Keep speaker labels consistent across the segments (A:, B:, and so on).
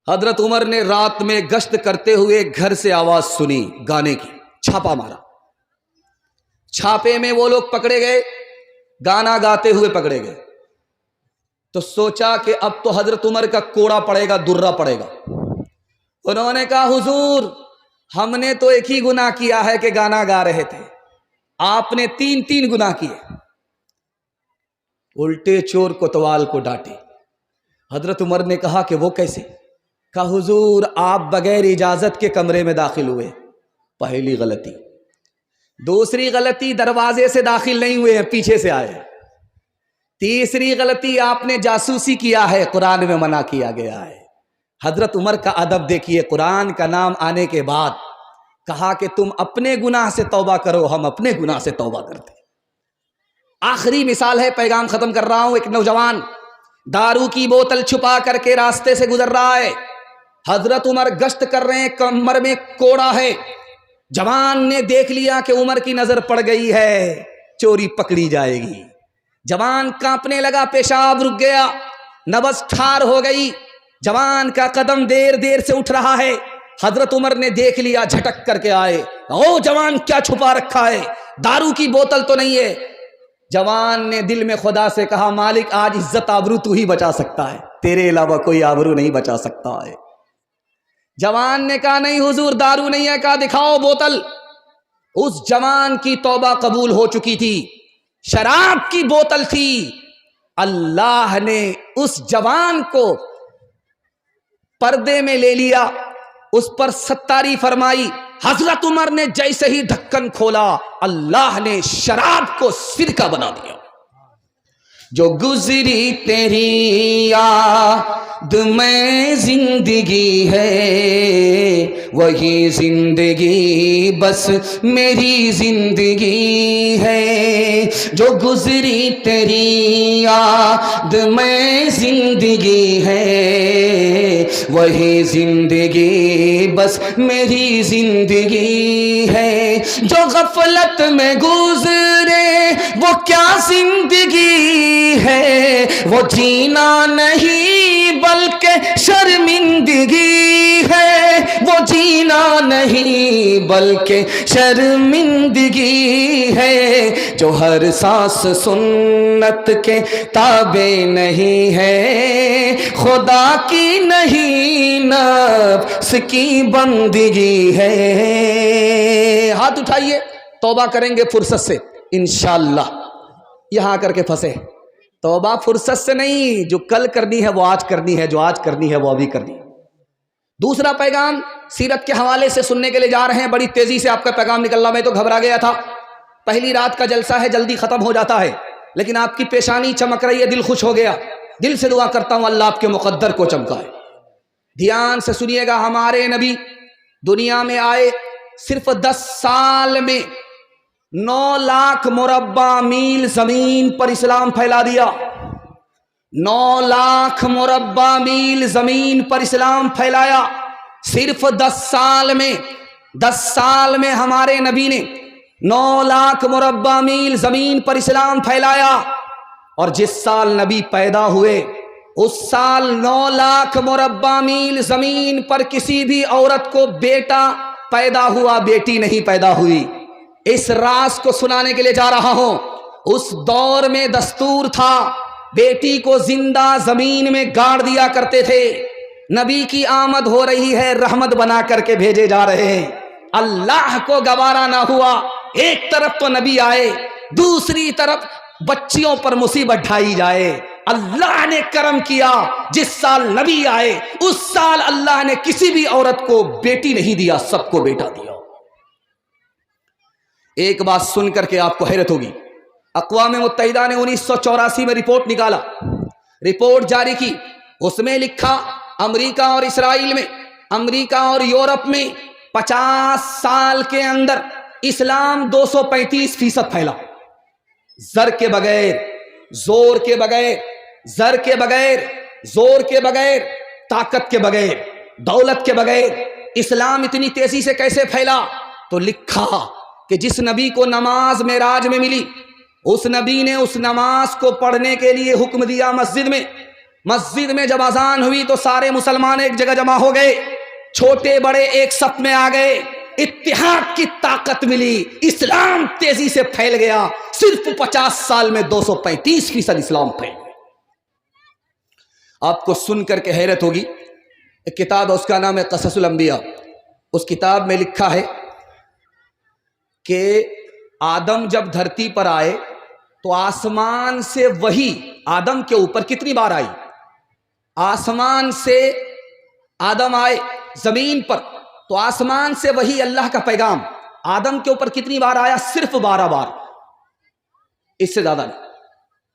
A: حضرت عمر نے رات میں گشت کرتے ہوئے گھر سے آواز سنی گانے کی، چھاپا مارا۔ چھاپے میں وہ لوگ پکڑے گئے، گانا گاتے ہوئے پکڑے گئے۔ تو سوچا کہ اب تو حضرت عمر کا کوڑا پڑے گا، درہ پڑے گا۔ انہوں نے کہا حضور ہم نے تو ایک ہی گناہ کیا ہے کہ گانا گا رہے تھے، آپ نے 3 گناہ کیے۔ الٹے چور کوتوال کو ڈانٹے۔ حضرت عمر نے کہا کہ وہ کیسے؟ کہا حضور آپ بغیر اجازت کے کمرے میں داخل ہوئے، پہلی غلطی۔ دوسری غلطی دروازے سے داخل نہیں ہوئے ہیں، پیچھے سے آئے۔ تیسری غلطی آپ نے جاسوسی کیا ہے، قرآن میں منع کیا گیا ہے۔ حضرت عمر کا ادب دیکھیے، قرآن کا نام آنے کے بعد کہا کہ تم اپنے گناہ سے توبہ کرو، ہم اپنے گناہ سے توبہ کرتے۔ آخری مثال ہے، پیغام ختم کر رہا ہوں۔ ایک نوجوان دارو کی بوتل چھپا کر کے راستے سے گزر رہا ہے، حضرت عمر گشت کر رہے ہیں، کمر میں کوڑا ہے۔ جوان نے دیکھ لیا کہ عمر کی نظر پڑ گئی ہے، چوری پکڑی جائے گی۔ جوان کانپنے لگا، پیشاب رک گیا، نبض ٹھار ہو گئی، جوان کا قدم دیر دیر سے اٹھ رہا ہے۔ حضرت عمر نے دیکھ لیا، جھٹک کر کے آئے، او جوان کیا چھپا رکھا ہے؟ دارو کی بوتل تو نہیں ہے؟ جوان نے دل میں خدا سے کہا مالک آج عزت آبرو تو ہی بچا سکتا ہے، تیرے علاوہ کوئی آبرو نہیں بچا سکتا ہے۔ جوان نے کہا نہیں حضور دارو نہیں ہے۔ کہا دکھاؤ بوتل۔ اس جوان کی توبہ قبول ہو چکی تھی، شراب کی بوتل تھی۔ اللہ نے اس جوان کو پردے میں لے لیا، اس پر ستاری فرمائی۔ حضرت عمر نے جیسے ہی ڈھکن کھولا، اللہ نے شراب کو سرکہ بنا دیا۔ جو گزری تیری یاد میں زندگی ہے، وہی زندگی بس میری زندگی ہے۔ جو گزری تیری یاد میں زندگی ہے، وہی زندگی بس میری زندگی ہے۔ جو غفلت میں گزرے وہ کیا زندگی ہے، وہ جینا نہیں بلکہ شرمندگی ہے، وہ جینا نہیں بلکہ شرمندگی ہے۔ جو ہر سانس سنت کے تابع نہیں ہے، خدا کی نہیں نفس کی بندگی ہے۔ ہاتھ اٹھائیے، توبہ کریں گے فرصت سے انشاءاللہ۔ یہاں آ کر کے پھنسے، توبہ فرصت سے نہیں، جو کل کرنی ہے وہ آج کرنی ہے، جو آج کرنی ہے وہ ابھی کرنی ہے۔ دوسرا پیغام سیرت کے حوالے سے سننے کے لیے جا رہے ہیں، بڑی تیزی سے آپ کا پیغام نکل رہا، میں تو گھبرا گیا تھا۔ پہلی رات کا جلسہ ہے، جلدی ختم ہو جاتا ہے، لیکن آپ کی پیشانی چمک رہی ہے، دل خوش ہو گیا۔ دل سے دعا کرتا ہوں اللہ آپ کے مقدر کو چمکائے۔ دھیان سے سنیے گا، ہمارے نبی دنیا میں آئے، صرف 10 سال میں 9 لاکھ مربع میل زمین پر اسلام پھیلا دیا۔ 9 لاکھ مربع میل زمین پر اسلام پھیلایا صرف 10 سال میں۔ 10 سال میں ہمارے نبی نے 9 لاکھ مربع میل زمین پر اسلام پھیلایا، اور جس سال نبی پیدا ہوئے اس سال 9 لاکھ مربع میل زمین پر کسی بھی عورت کو بیٹا پیدا ہوا، بیٹی نہیں پیدا ہوئی۔ اس راز کو سنانے کے لیے جا رہا ہوں۔ اس دور میں دستور تھا، بیٹی کو زندہ زمین میں گاڑ دیا کرتے تھے۔ نبی کی آمد ہو رہی ہے، رحمت بنا کر کے بھیجے جا رہے ہیں۔ اللہ کو گوارا نہ ہوا، ایک طرف تو نبی آئے، دوسری طرف بچیوں پر مصیبت ڈھائی جائے۔ اللہ نے کرم کیا، جس سال نبی آئے اس سال اللہ نے کسی بھی عورت کو بیٹی نہیں دیا، سب کو بیٹا دیا۔ ایک بات سن کر کے آپ کو حیرت ہوگی، اقوام متحدہ نے 1984 میں رپورٹ نکالا، رپورٹ جاری کی، اس میں لکھا امریکہ اور اسرائیل میں، امریکہ اور یورپ میں 50 سال کے اندر اسلام 235% پھیلا۔ زر کے بغیر، زور کے بغیر، زر کے بغیر، زور کے بغیر، طاقت کے بغیر، دولت کے بغیر اسلام اتنی تیزی سے کیسے پھیلا؟ تو لکھا کہ جس نبی کو نماز معراج میں ملی، اس نبی نے اس نماز کو پڑھنے کے لیے حکم دیا مسجد میں، مسجد میں جب اذان ہوئی تو سارے مسلمان ایک جگہ جمع ہو گئے، چھوٹے بڑے ایک صف میں آ گئے، اتحاد کی طاقت ملی، اسلام تیزی سے پھیل گیا۔ صرف 50 سال میں 235% اسلام پھیل گیا۔ آپ کو سن کر کے حیرت ہوگی، ایک کتاب ہے اس کا نام ہے قصص الانبیاء، اس کتاب میں لکھا ہے کہ آدم جب دھرتی پر آئے تو آسمان سے وحی آدم کے اوپر کتنی بار آئی؟ آسمان سے آدم آئے زمین پر تو آسمان سے وہی اللہ کا پیغام آدم کے اوپر کتنی بار آیا؟ صرف 12 بار، اس سے زیادہ نہیں۔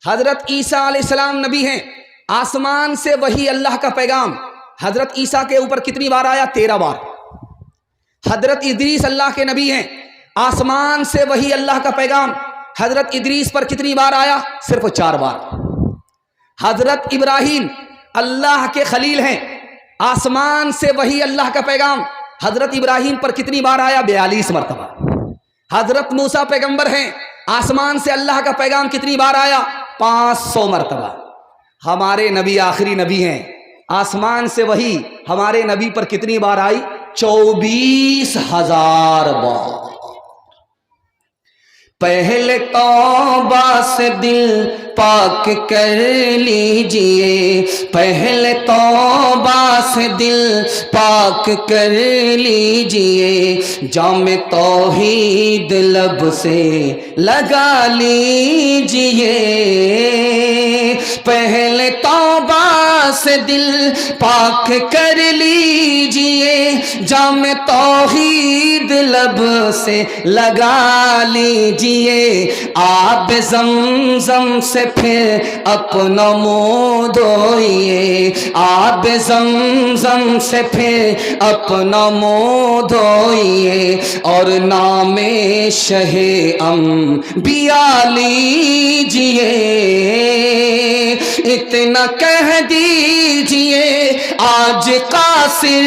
A: حضرت عیسیٰ علیہ السلام نبی ہیں، آسمان سے وہی اللہ کا پیغام حضرت عیسیٰ کے اوپر کتنی بار آیا؟ 13 بار۔ حضرت ادریس اللہ کے نبی ہیں، آسمان سے وہی اللہ کا پیغام حضرت ادریس پر کتنی بار آیا؟ صرف 4 بار۔ حضرت ابراہیم اللہ کے خلیل ہیں، آسمان سے وہی اللہ کا پیغام حضرت ابراہیم پر کتنی بار آیا؟ 42 مرتبہ۔ حضرت موسیٰ پیغمبر ہیں، آسمان سے اللہ کا پیغام کتنی بار آیا؟ 500 مرتبہ۔ ہمارے نبی آخری نبی ہیں، آسمان سے وہی ہمارے نبی پر کتنی بار آئی؟ 24,000 بار۔ پہلے توبہ سے دل پاک کر لیجئے، پہلے توبہ سے دل پاک کر لیجئے، جام توحید لب سے لگا لیجئے، پہلے توبہ سے دل پاک کر لیجئے، جام توحید لب سے لگا لیجئے، آب زمزم سے پھر اپنا منہ دھوئیے، آب زمزم سے پھر اپنا منہ دھوئیے، اور نام شہ انبیاء لیجئے، اتنا کہہ دیجئے آج قاصر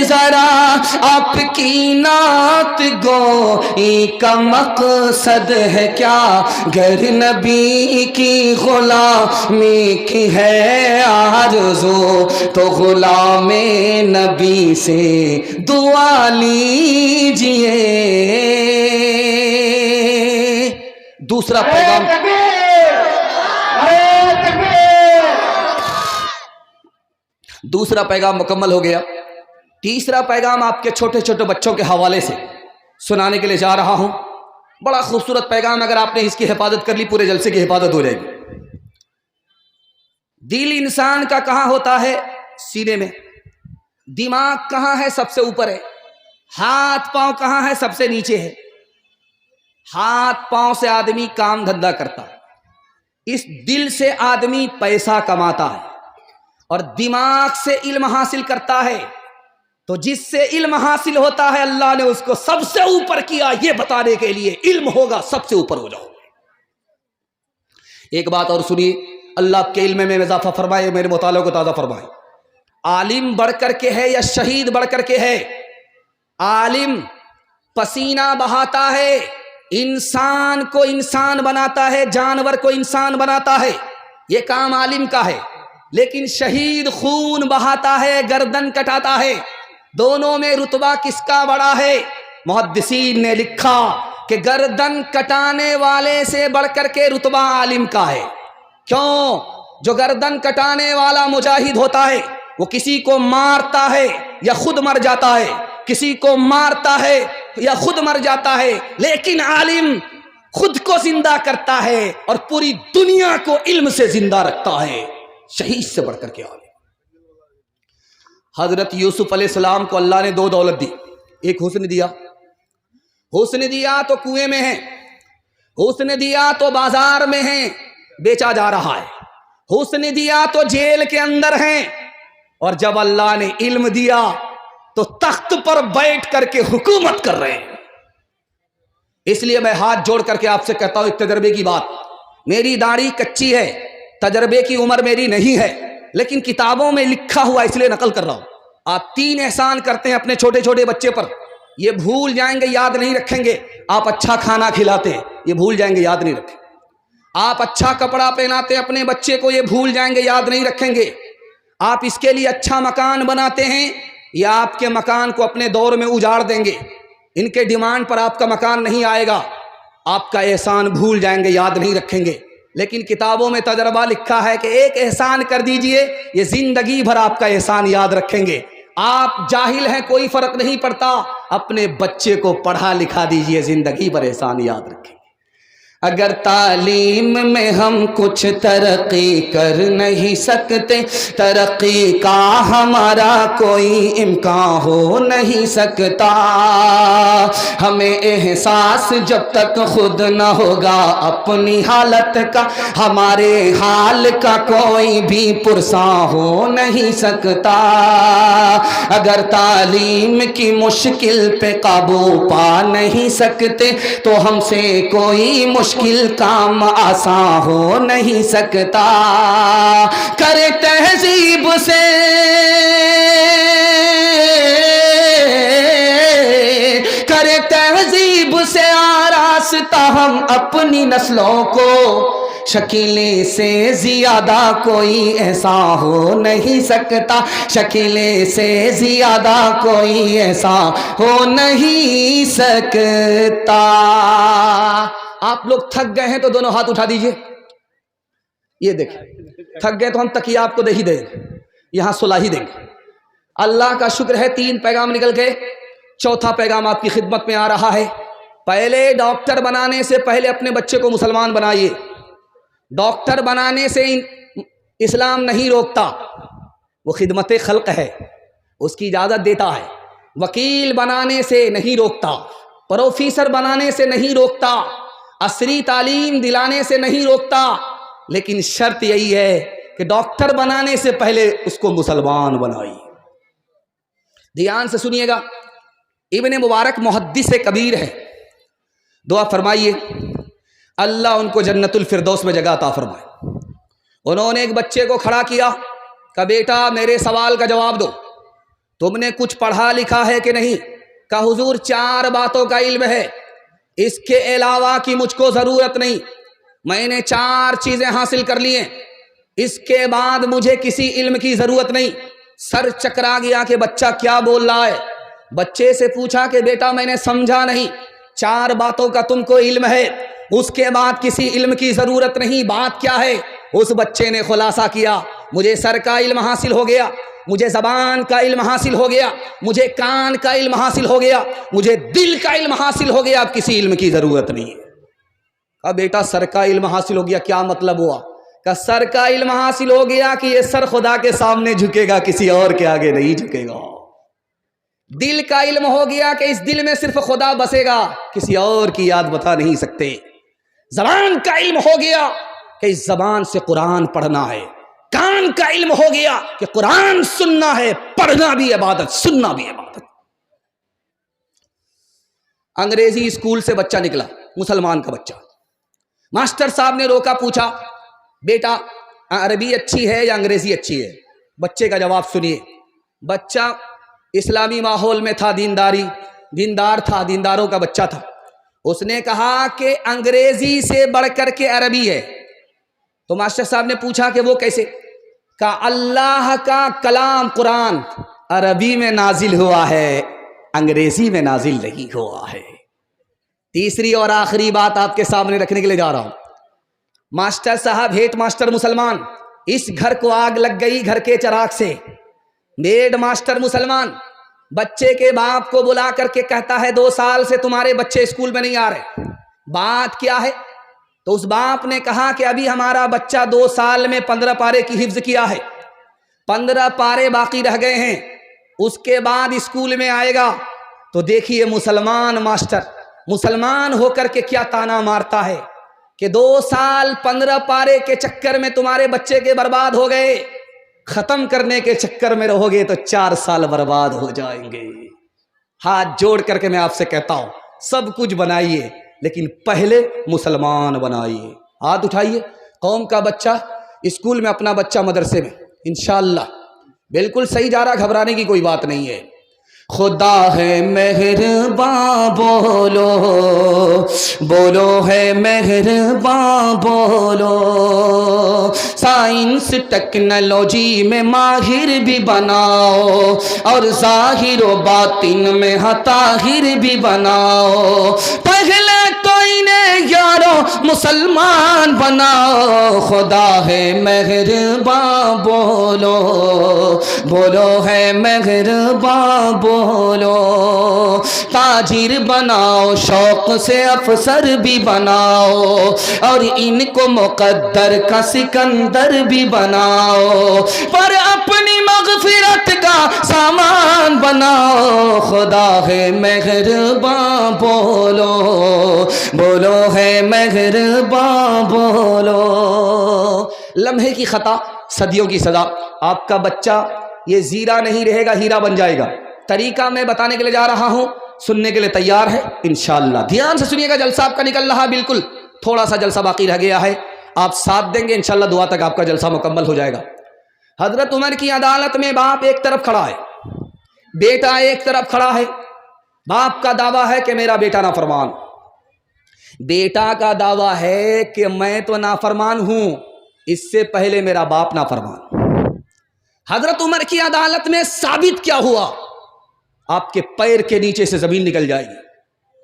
A: ذرا آپ کی نعت گوئی کا مقصد ہے کیا، گر نبی کی غلامی کی ہے آرزو تو غلام نبی سے دعا لیجئے۔ دوسرا پیغام، دوسرا پیغام مکمل ہو گیا۔ تیسرا پیغام آپ کے چھوٹے چھوٹے بچوں کے حوالے سے سنانے کے لیے جا رہا ہوں۔ بڑا خوبصورت پیغام، اگر آپ نے اس کی حفاظت کر لی پورے جلسے کی حفاظت ہو جائے گی۔ دل انسان کا کہاں ہوتا ہے؟ سینے میں۔ دماغ کہاں ہے؟ سب سے اوپر ہے۔ ہاتھ پاؤں کہاں ہے؟ سب سے نیچے ہے۔ ہاتھ پاؤں سے آدمی کام دھندا کرتا ہے، اس دل سے آدمی پیسہ کماتا ہے، اور دماغ سے علم حاصل کرتا ہے۔ تو جس سے علم حاصل ہوتا ہے اللہ نے اس کو سب سے اوپر کیا، یہ بتانے کے لیے علم ہوگا سب سے اوپر ہو جاؤ۔ ایک بات اور سنیے، اللہ آپ کے علم میں اضافہ فرمائے، میرے مطالعہ کو تازہ فرمائے۔ عالم بڑھ کر کے ہے یا شہید بڑھ کر کے ہے؟ عالم پسینہ بہاتا ہے، انسان کو انسان بناتا ہے، جانور کو انسان بناتا ہے، یہ کام عالم کا ہے۔ لیکن شہید خون بہاتا ہے، گردن کٹاتا ہے۔ دونوں میں رتبہ کس کا بڑا ہے؟ محدثین نے لکھا کہ گردن کٹانے والے سے بڑھ کر کے رتبہ عالم کا ہے۔ کیوں؟ جو گردن کٹانے والا مجاہد ہوتا ہے وہ کسی کو مارتا ہے یا خود مر جاتا ہے، کسی کو مارتا ہے یا خود مر جاتا ہے، لیکن عالم خود کو زندہ کرتا ہے اور پوری دنیا کو علم سے زندہ رکھتا ہے، شہید سے بڑھ کر کے عالم۔ حضرت یوسف علیہ السلام کو اللہ نے 2 دولت دی، ایک حسن دیا، حسن دیا تو کنویں میں ہے، حسن دیا تو بازار میں ہے بیچا جا رہا ہے، حسن دیا تو جیل کے اندر ہیں، اور جب اللہ نے علم دیا تو تخت پر بیٹھ کر کے حکومت کر رہے ہیں۔ اس لیے میں ہاتھ جوڑ کر کے آپ سے کہتا ہوں ایک تجربے کی بات، میری داڑھی کچی ہے، تجربے کی عمر میری نہیں ہے، لیکن کتابوں میں لکھا ہوا اس لیے نقل کر رہا ہوں۔ آپ 3 احسان کرتے ہیں اپنے چھوٹے چھوٹے بچے پر، یہ بھول جائیں گے، یاد نہیں رکھیں گے۔ آپ اچھا کھانا کھلاتے ہیں، یہ بھول جائیں گے، یاد نہیں رکھیں۔ آپ اچھا کپڑا پہناتے ہیں اپنے بچے کو، یہ بھول جائیں گے، یاد نہیں رکھیں گے۔ آپ اس کے لیے اچھا مکان بناتے ہیں یا آپ کے مکان کو اپنے دور میں اجاڑ دیں گے؟ ان کے ڈیمانڈ پر آپ کا مکان نہیں آئے گا، آپ کا احسان بھول جائیں گے، یاد نہیں رکھیں گے۔ لیکن کتابوں میں تجربہ لکھا ہے کہ ایک احسان کر دیجئے، یہ زندگی بھر آپ کا احسان یاد رکھیں گے۔ آپ جاہل ہیں کوئی فرق نہیں پڑتا، اپنے بچے کو پڑھا لکھا دیجئے، زندگی بھر احسان یاد رکھیں گے۔ اگر تعلیم میں ہم کچھ ترقی کر نہیں سکتے، ترقی کا ہمارا کوئی امکان ہو نہیں سکتا۔ ہمیں احساس جب تک خود نہ ہوگا اپنی حالت کا، ہمارے حال کا کوئی بھی پرساں ہو نہیں سکتا۔ اگر تعلیم کی مشکل پہ قابو پا نہیں سکتے تو ہم سے کوئی مشکل کام آسان ہو نہیں سکتا۔ کرے تہذیب سے کرے تہذیب سے آراستہ ہم اپنی نسلوں کو، شکیلیں سے زیادہ کوئی ایسا ہو نہیں سکتا، شکیلیں سے زیادہ کوئی ایسا ہو نہیں سکتا۔ آپ لوگ تھک گئے ہیں تو دونوں ہاتھ اٹھا دیجئے۔ یہ دیکھیں، تھک گئے تو ہم تکیہ آپ کو دے ہی دیں گے، یہاں سلا ہی دیں گے۔ اللہ کا شکر ہے 3 پیغام نکل گئے، 4تھا پیغام آپ کی خدمت میں آ رہا ہے۔ پہلے ڈاکٹر بنانے سے پہلے اپنے بچے کو مسلمان بنائیے۔ ڈاکٹر بنانے سے اسلام نہیں روکتا، وہ خدمت خلق ہے، اس کی اجازت دیتا ہے۔ وکیل بنانے سے نہیں روکتا، پروفیسر بنانے سے نہیں روکتا، عصری تعلیم دلانے سے نہیں روکتا، لیکن شرط یہی ہے کہ ڈاکٹر بنانے سے پہلے اس کو مسلمان بنائیے۔ دھیان سے سنیے گا، ابن مبارک محدث کبیر ہے، دعا فرمائیے اللہ ان کو جنت الفردوس میں جگہ عطا فرمائے۔ انہوں نے ایک بچے کو کھڑا کیا کہ بیٹا میرے سوال کا جواب دو، تم نے کچھ پڑھا لکھا ہے کہ نہیں؟ کہ حضور 4 باتوں کا علم ہے، اس کے علاوہ کی مجھ کو ضرورت نہیں، میں نے 4 چیزیں حاصل کر لی ہیں، اس کے بعد مجھے کسی علم کی ضرورت نہیں۔ سر چکرا گیا کہ بچہ کیا بول رہا ہے۔ بچے سے پوچھا کہ بیٹا میں نے سمجھا نہیں، 4 باتوں کا تم کو علم ہے، اس کے بعد کسی علم کی ضرورت نہیں، بات کیا ہے؟ اس بچے نے خلاصہ کیا، مجھے سر کا علم حاصل ہو گیا، مجھے زبان کا علم حاصل ہو گیا، مجھے کان کا علم حاصل ہو گیا، مجھے دل کا علم حاصل ہو گیا، اب کسی علم کی ضرورت نہیں ہے۔ کہا بیٹا سر کا علم حاصل ہو گیا، کیا مطلب ہوا؟ کہ سر کا علم حاصل ہو گیا کہ یہ سر خدا کے سامنے جھکے گا، کسی اور کے آگے نہیں جھکے گا۔ دل کا علم ہو گیا کہ اس دل میں صرف خدا بسے گا، کسی اور کی یاد بتا نہیں سکتے۔ زبان کا علم ہو گیا کہ اس زبان سے قرآن پڑھنا ہے۔ کان کا علم ہو گیا کہ قرآن سننا ہے، پڑھنا بھی عبادت، سننا بھی عبادت۔ انگریزی اسکول سے بچہ نکلا، مسلمان کا بچہ، ماسٹر صاحب نے روکا، پوچھا بیٹا عربی اچھی ہے یا انگریزی اچھی ہے؟ بچے کا جواب سنیے۔ بچہ اسلامی ماحول میں تھا، دیندار تھا، دینداروں کا بچہ تھا۔ اس نے کہا کہ انگریزی سے بڑھ کر کے عربی ہے۔ تو ماسٹر صاحب نے پوچھا کہ وہ کیسے؟ کہ اللہ کا کلام قرآن عربی میں نازل ہوا ہے، انگریزی میں نازل نہیں ہوا ہے۔ تیسری اور آخری بات آپ کے سامنے رکھنے کے لیے جا رہا ہوں۔ ماسٹر صاحب ہیڈ ماسٹر مسلمان، اس گھر کو آگ لگ گئی گھر کے چراغ سے۔ ہیڈ ماسٹر مسلمان بچے کے باپ کو بلا کر کے کہتا ہے 2 سال سے تمہارے بچے اسکول میں نہیں آ رہے، بات کیا ہے؟ تو اس باپ نے کہا کہ ابھی ہمارا بچہ 2 سال میں 15 پارے کی حفظ کیا ہے، 15 پارے باقی رہ گئے ہیں، اس کے بعد اسکول میں آئے گا۔ تو دیکھیے مسلمان ماسٹر مسلمان ہو کر کے کیا تانا مارتا ہے کہ 2 سال 15 پارے کے چکر میں تمہارے بچے کے برباد ہو گئے، ختم کرنے کے چکر میں رہو گے تو 4 سال برباد ہو جائیں گے۔ ہاتھ جوڑ کر کے میں آپ سے کہتا ہوں سب کچھ بنائیے لیکن پہلے مسلمان بنائیے۔ ہاتھ اٹھائیے، قوم کا بچہ اسکول میں، اپنا بچہ مدرسے میں، انشاءاللہ بالکل صحیح جا رہا، گھبرانے کی کوئی بات نہیں ہے۔ خدا ہے مہرباں بولو، بولو ہے مہرباں بولو، سائنس ٹیکنالوجی میں ماہر بھی بناؤ اور ظاہر و باطن میں طاہر بھی بناؤ، پہلے تو انہیں یارو مسلمان بناؤ، خدا ہے مہرباں بولو، بولو ہے مہرباں بولو، تاجر بناؤ شوق سے افسر بھی بناؤ اور ان کو مقدر کا سکندر بھی بناؤ، پر اپنی مغفرت کا سامان بناؤ، خدا ہے مہرباں بولو، بولو ہے مہرباں بولو۔ لمحے کی خطا صدیوں کی سزا۔ آپ کا بچہ یہ زیرہ نہیں رہے گا، ہیرا بن جائے گا۔ طریقہ میں بتانے کے لیے جا رہا ہوں، سننے کے لیے تیار ہے انشاءاللہ؟ دھیان سے سنیے گا، جلسہ آپ کا نکل رہا ہے، بالکل تھوڑا سا جلسہ باقی رہ گیا ہے، آپ ساتھ دیں گے انشاءاللہ، دعا تک آپ کا جلسہ مکمل ہو جائے گا۔ حضرت عمر کی عدالت میں باپ ایک طرف کھڑا ہے، بیٹا ایک طرف کھڑا ہے۔ باپ کا دعویٰ ہے کہ میرا بیٹا نافرمان، بیٹا کا دعویٰ ہے کہ میں تو نافرمان ہوں، اس سے پہلے میرا باپ نافرمان۔ حضرت عمر کی عدالت میں ثابت کیا ہوا؟ آپ کے پیر کے نیچے سے زمین نکل جائے گی،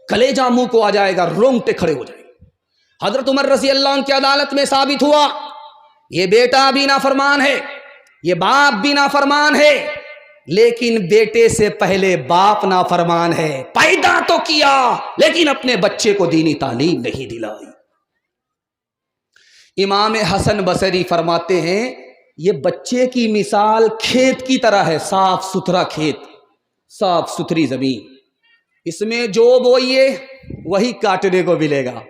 A: کلیجہ منہ کو آ جائے گا، رونگٹے کھڑے ہو جائیں گے۔ حضرت عمر رضی اللہ عنہ کی عدالت میں ثابت ہوا یہ بیٹا بھی نافرمان ہے، یہ باپ بھی نافرمان ہے، لیکن بیٹے سے پہلے باپ نافرمان ہے، پیدا تو کیا لیکن اپنے بچے کو دینی تعلیم نہیں دلائی۔ امام حسن بصری فرماتے ہیں یہ بچے کی مثال کھیت کی طرح ہے، صاف ستھرا کھیت، صاف ستھری زمین، اس میں جو بوئیے وہی کاٹنے کو ملے گا۔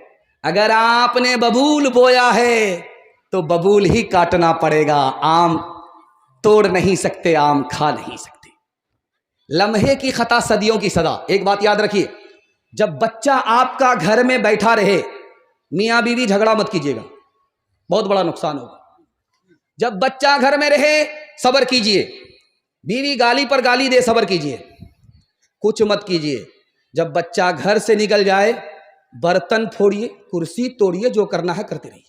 A: اگر آپ نے ببول بویا ہے تو ببول ہی کاٹنا پڑے گا، آم توڑ نہیں سکتے، آم کھا نہیں سکتے۔ لمحے کی خطا صدیوں کی سزا۔ ایک بات یاد رکھیے، جب بچہ آپ کا گھر میں بیٹھا رہے، میاں بیوی جھگڑا مت کیجیے گا، بہت بڑا نقصان ہوگا۔ جب بچہ گھر میں رہے صبر کیجئے، بیوی گالی پر گالی دے صبر کیجئے، کچھ مت کیجئے۔ جب بچہ گھر سے نکل جائے برتن پھوڑیے، کرسی توڑیے، جو کرنا ہے کرتے رہیے،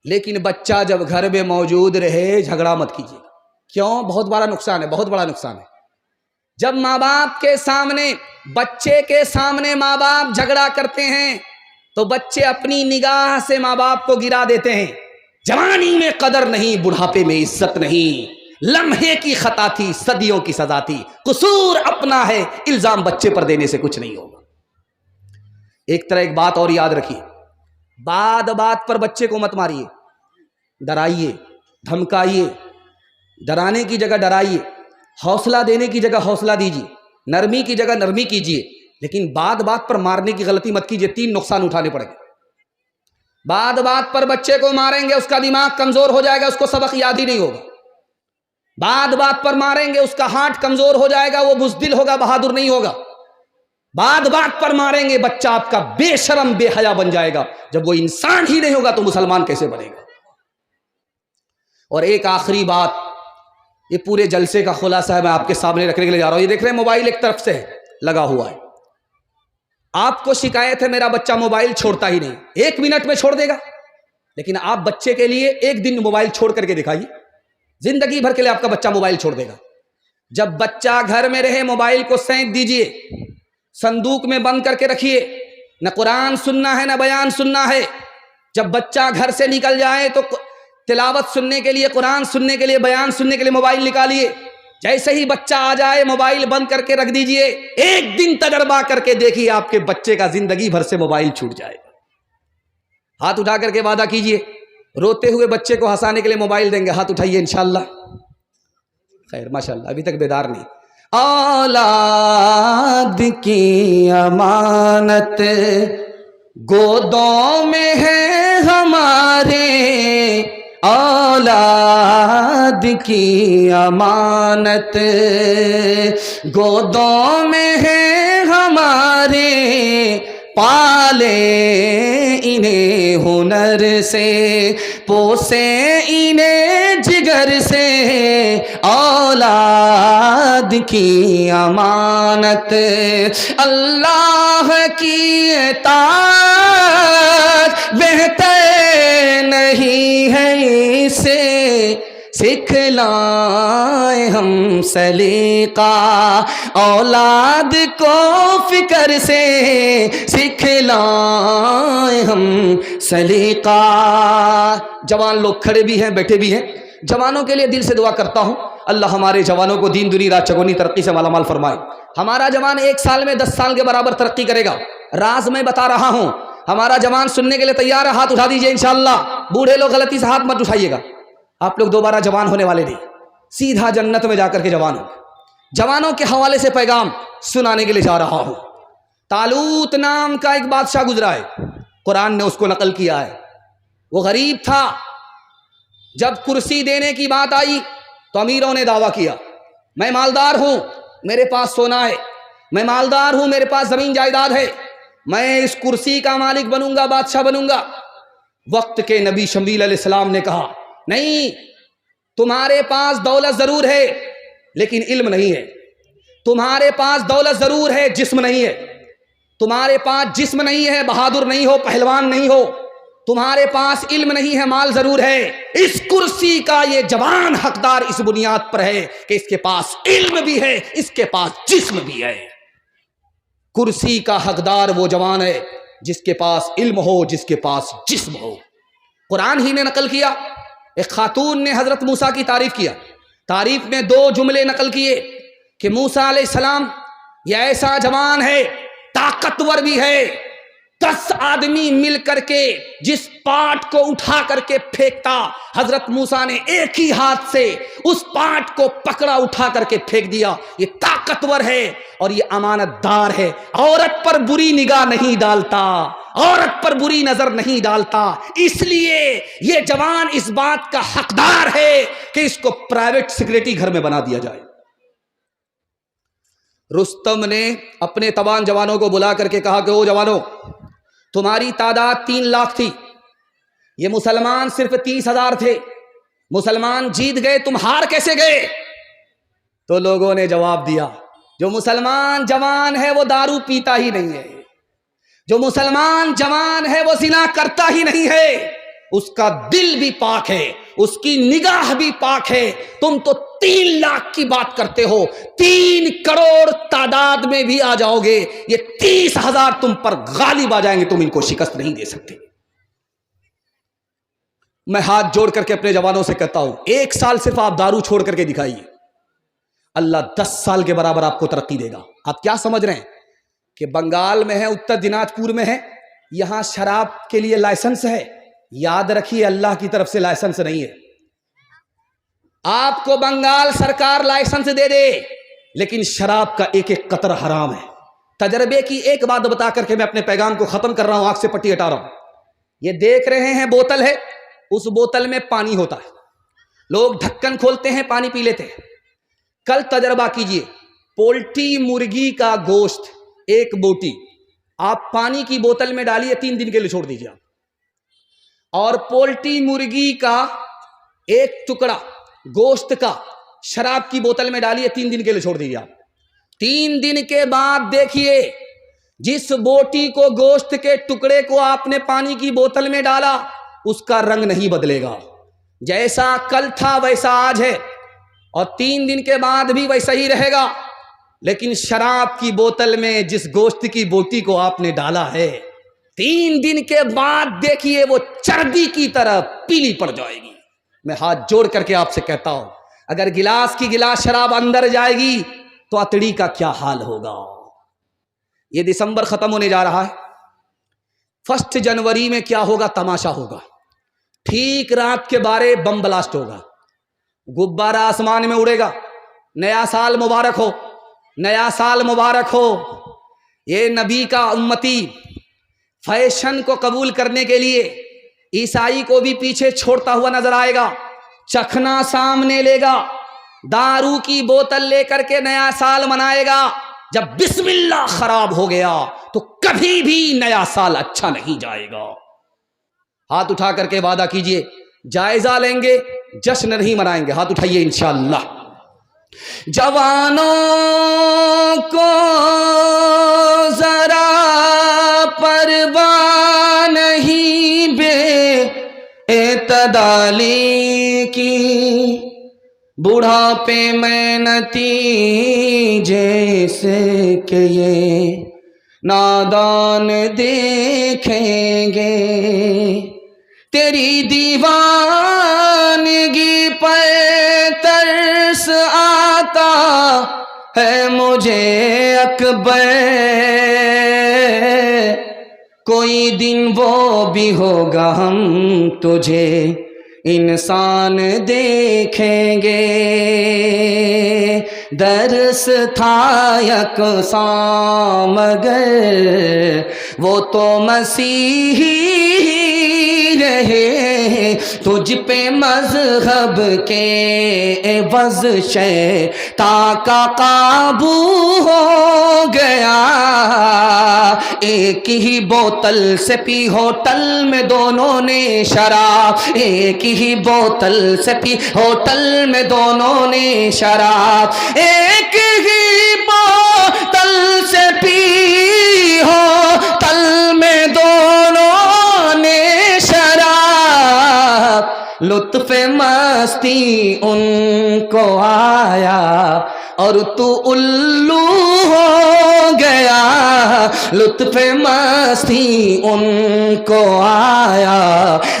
A: لیکن بچہ جب گھر میں موجود رہے جھگڑا مت کیجیے۔ کیوں؟ بہت بڑا نقصان ہے، بہت بڑا نقصان ہے۔ جب ماں باپ کے سامنے، بچے کے سامنے ماں باپ جھگڑا کرتے ہیں تو بچے اپنی نگاہ سے ماں باپ کو گرا دیتے ہیں۔ جوانی میں قدر نہیں، بڑھاپے میں عزت نہیں۔ لمحے کی خطا تھی، صدیوں کی سزا تھی، قصور اپنا ہے، الزام بچے پر دینے سے کچھ نہیں ہوگا۔ ایک طرح ایک بات اور یاد رکھیے، بات بات پر بچے کو مت ماریے، ڈرائیے، دھمکائیے، ڈرانے کی جگہ ڈرائیے، حوصلہ دینے کی جگہ حوصلہ دیجیے، نرمی کی جگہ نرمی کیجیے، لیکن بات بات پر مارنے کی غلطی مت کیجیے، 3 نقصان اٹھانے پڑیں گے۔ بات بات پر بچے کو ماریں گے، اس کا دماغ کمزور ہو جائے گا، اس کو سبق یاد ہی نہیں ہوگا۔ بات بات پر ماریں گے، اس کا ہارٹ کمزور ہو جائے گا، وہ بزدل ہوگا، بہادر نہیں ہوگا۔ بات بات پر ماریں گے، بچہ آپ کا بے شرم بے حیا بن جائے گا۔ جب وہ انسان ہی نہیں ہوگا تو مسلمان کیسے بنے گا؟ اور ایک آخری بات، یہ پورے جلسے کا خلاصہ ہے، میں آپ کے سامنے رکھنے کے لیے جا رہا ہوں۔ یہ دیکھ رہے ہیں موبائل ایک طرف سے لگا ہوا ہے، آپ کو شکایت ہے میرا بچہ موبائل چھوڑتا ہی نہیں، 1 منٹ میں چھوڑ دے گا، لیکن آپ بچے کے لیے 1 دن موبائل چھوڑ کر کے دکھائیے، زندگی بھر کے لیے آپ کا بچہ موبائل چھوڑ دے گا۔ جب بچہ گھر میں رہے موبائل کو سینک دیجئے، صندوق میں بند کر کے رکھیے، نہ قرآن سننا ہے نہ بیان سننا ہے۔ جب بچہ گھر سے نکل جائے تو تلاوت سننے کے لیے، قرآن سننے کے لیے، بیان سننے کے لیے موبائل نکالیے۔ جیسے ہی بچہ آ جائے موبائل بند کر کے رکھ دیجئے، 1 دن تجربہ کر کے دیکھیے آپ کے بچے کا زندگی بھر سے موبائل چھوٹ جائے گا۔ ہاتھ اٹھا کر کے وعدہ کیجئے، روتے ہوئے بچے کو ہنسانے کے لیے موبائل دیں گے، ہاتھ اٹھائیے انشاءاللہ۔ خیر ماشاءاللہ، ابھی تک بیدار نہیں۔ اولاد کی امانت گودوں میں ہے ہمارے، اولاد کی امانت گودوں میں ہے ہمارے، پالے انہیں ہنر سے، پوسے انہیں جگر سے، اولاد اولاد کی امانت، اللہ کی اطاعت بہتر نہیں ہے اسے سکھلائیں ہم سلیقہ، اولاد کو فکر سے سکھلائیں ہم سلیقہ۔ جوان لوگ کھڑے بھی ہیں بیٹھے بھی ہیں، جوانوں کے لیے دل سے دعا کرتا ہوں اللہ ہمارے جوانوں کو دین دنیا رات چگونی ترقی سے مالا مال فرمائے۔ ہمارا جوان 1 سال میں 10 سال کے برابر ترقی کرے گا، راز میں بتا رہا ہوں۔ ہمارا جوان سننے کے لیے تیار ہے؟ ہاتھ اٹھا دیجئے انشاءاللہ۔ بوڑھے لوگ غلطی سے ہاتھ مت اٹھائیے گا، آپ لوگ دوبارہ جوان ہونے والے نہیں، سیدھا جنت میں جا کر کے جوان ہوں۔ جوانوں کے حوالے سے پیغام سنانے کے لیے جا رہا ہوں۔ طالوت نام کا ایک بادشاہ گزرا ہے، قرآن نے اس کو نقل کیا ہے۔ وہ غریب تھا، جب کرسی دینے کی بات آئی تو امیروں نے دعویٰ کیا میں مالدار ہوں، میرے پاس سونا ہے، میں مالدار ہوں، میرے پاس زمین جائیداد ہے، میں اس کرسی کا مالک بنوں گا، بادشاہ بنوں گا۔ وقت کے نبی شمیل علیہ السلام نے کہا نہیں، تمہارے پاس دولت ضرور ہے لیکن علم نہیں ہے، تمہارے پاس دولت ضرور ہے جسم نہیں ہے، تمہارے پاس جسم نہیں ہے، بہادر نہیں ہو، پہلوان نہیں ہو، تمہارے پاس علم نہیں ہے، مال ضرور ہے۔ اس کرسی کا یہ جوان حقدار اس بنیاد پر ہے کہ اس کے پاس علم بھی ہے، اس کے پاس جسم بھی ہے۔ کرسی کا حقدار وہ جوان ہے جس کے پاس علم ہو، جس کے پاس جسم ہو۔ قرآن ہی نے نقل کیا، ایک خاتون نے حضرت موسیٰ کی تعریف کیا، تعریف میں 2 جملے نقل کیے کہ موسیٰ علیہ السلام یہ ایسا جوان ہے، طاقتور بھی ہے، 10 آدمی مل کر کے جس پاٹ کو اٹھا کر کے پھینکتا، حضرت موسیٰ نے ایک ہی ہاتھ سے اس پاٹ کو پکڑا، اٹھا کر کے پھینک دیا۔ یہ طاقتور ہے اور یہ امانت دار ہے، عورت پر بری نگاہ نہیں ڈالتا، عورت پر بری نظر نہیں ڈالتا، اس لیے یہ جوان اس بات کا حقدار ہے کہ اس کو پرائیویٹ سیکریٹری گھر میں بنا دیا جائے۔ رستم نے اپنے تمام جوانوں کو بلا کر کے کہا کہ او جوانوں، تمہاری تعداد 3 لاکھ تھی، یہ مسلمان صرف 30,000 تھے، مسلمان جیت گئے، تم ہار کیسے گئے؟ تو لوگوں نے جواب دیا جو مسلمان جوان ہے وہ دارو پیتا ہی نہیں ہے، جو مسلمان جوان ہے وہ زنا کرتا ہی نہیں ہے، اس کا دل بھی پاک ہے، اس کی نگاہ بھی پاک ہے۔ تم تو 3 لاکھ کی بات کرتے ہو، 3 کروڑ تعداد میں بھی آ جاؤ گے، یہ 30,000 تم پر غالب آ جائیں گے، تم ان کو شکست نہیں دے سکتے۔ میں ہاتھ جوڑ کر کے اپنے جوانوں سے کہتا ہوں 1 سال صرف آپ دارو چھوڑ کر کے دکھائیے، اللہ 10 سال کے برابر آپ کو ترقی دے گا۔ آپ کیا سمجھ رہے ہیں کہ بنگال میں ہے، اتر دیناج پور میں ہے، یہاں شراب کے لیے لائسنس ہے؟ یاد رکھیے اللہ کی طرف سے لائسنس نہیں ہے۔ آپ کو بنگال سرکار لائسنس دے دے لیکن شراب کا ایک ایک قطرہ حرام ہے۔ تجربے کی ایک بات بتا کر کے میں اپنے پیغام کو ختم کر رہا ہوں، آنکھ سے پٹی ہٹا رہا ہوں۔ یہ دیکھ رہے ہیں بوتل ہے، اس بوتل میں پانی ہوتا ہے، لوگ ڈھکن کھولتے ہیں پانی پی لیتے ہیں۔ کل تجربہ کیجئے، پولٹری مرغی کا گوشت 1 بوٹی آپ پانی کی بوتل میں ڈالیے، 3 دن کے لیے چھوڑ دیجئے آپ، اور پولٹری مرغی کا 1 ٹکڑا گوشت کا شراب کی بوتل میں ڈالیے، 3 دن کے لیے چھوڑ دیجئے آپ۔ 3 دن کے بعد دیکھیے، جس بوٹی کو گوشت کے ٹکڑے کو آپ نے پانی کی بوتل میں ڈالا اس کا رنگ نہیں بدلے گا، جیسا کل تھا ویسا آج ہے، اور 3 دن کے بعد بھی ویسا ہی رہے گا۔ لیکن شراب کی بوتل میں جس گوشت کی بوٹی کو آپ نے ڈالا ہے، 3 دن کے بعد دیکھیے وہ چربی کی طرح پیلی پڑ جائے گی۔ میں ہاتھ جوڑ کر کے آپ سے کہتا ہوں اگر گلاس کی گلاس شراب اندر جائے گی تو اتڑی کا کیا حال ہوگا۔ یہ دسمبر ختم ہونے جا رہا ہے، 1 جنوری میں کیا ہوگا؟ تماشا ہوگا۔ ٹھیک رات کے 12 بم بلاسٹ ہوگا، غبارہ آسمان میں اڑے گا، نیا سال مبارک ہو، نیا سال مبارک ہو۔ یہ نبی کا امتی فیشن کو قبول کرنے کے لیے عیسائی کو بھی پیچھے چھوڑتا ہوا نظر آئے گا، چکھنا سامنے لے گا، دارو کی بوتل لے کر کے نیا سال منائے گا۔ جب بسم اللہ خراب ہو گیا تو کبھی بھی نیا سال اچھا نہیں جائے گا۔ ہاتھ اٹھا کر کے وعدہ کیجئے جائزہ لیں گے، جشن نہیں منائیں گے۔ ہاتھ اٹھائیے انشاءاللہ۔ جوانوں کو ذرا پرواہ نہیں بے اعتدالی کی، بڑھاپے میں نتیجے سے کہ یہ نادان دیکھیں گے، تیری دیوانگی پر ترس آتا ہے مجھے اکبر، کوئی دن وہ بھی ہوگا ہم تجھے انسان دیکھیں گے، درس تھا یکساں مگر وہ تو مسیحی رہے، تجھ پہ مذہب کے عوض شیطان کا قابو ہو گیا، ایک ہی بوتل سے پی ہوٹل میں دونوں نے شراب، ایک ہی بوتل سے پی ہوٹل میں دونوں نے شراب، ایک ہی بوتل سے پی ہوٹل میں دونوں نے شراب، لطف مستی ان کو آیا اور تو الو ہو گیا، لطف مستی ان کو آیا